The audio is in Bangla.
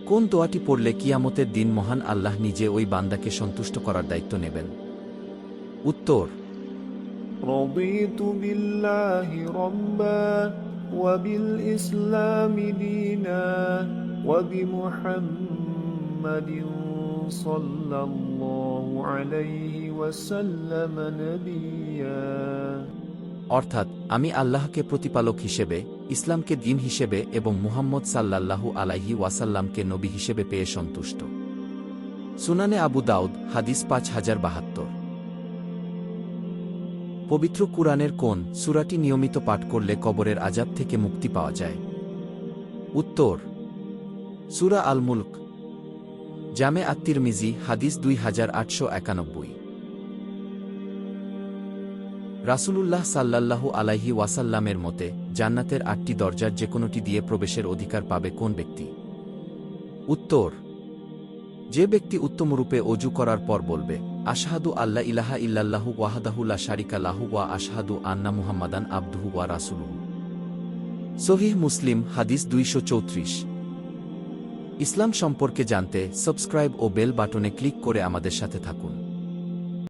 কোন দোয়াটি পড়লে কিয়ামতের দিন মহান আল্লাহ নিজে ওই বান্দাকে সন্তুষ্ট করার দায়িত্ব নেবেন? উত্তর: رضيت بالله ربا وبالإسلام دينا وبمحمد صلى الله عليه وسلم نبيا। অর্থাৎ, আমি আল্লাহকে প্রতিপালক হিসেবে, ইসলামকে দ্বীন হিসেবে এবং মুহাম্মদ সাল্লাল্লাহু আলাইহি ওয়াসাল্লামকে নবী হিসেবে পেয়ে সন্তুষ্ট। সুনানে আবু দাউদ, হাদিস 5072। পবিত্র কুরআনের কোন সূরাটি নিয়মিত পাঠ করলে কবরের আযাব থেকে মুক্তি পাওয়া যায়? উত্তর: সূরা আল মুলক। জামে আত-তিরমিজি, হাদিস 2891। রাসূলুল্লাহ সাল্লাল্লাহু আলাইহি ওয়াসাল্লামের মতে, জান্নাতের 8টি দরজার যেকোনোটি দিয়ে প্রবেশের অধিকার পাবে কোন ব্যক্তি? উত্তর: যে ব্যক্তি উত্তমরূপে অজু করার পর বলবে, আশহাদু আল্লা ইলাহা ইল্লাল্লাহু ওয়াহদাহু লা শারিকা লাহু ওয়া আশহাদু আন্না মুহাম্মাদান আবদুহু ওয়া রাসূলুহু। সহিহ মুসলিম, হাদিস 234। ইসলাম সম্পর্কে জানতে সাবস্ক্রাইব ও বেল বাটনে ক্লিক করে আমাদের সাথে থাকুন।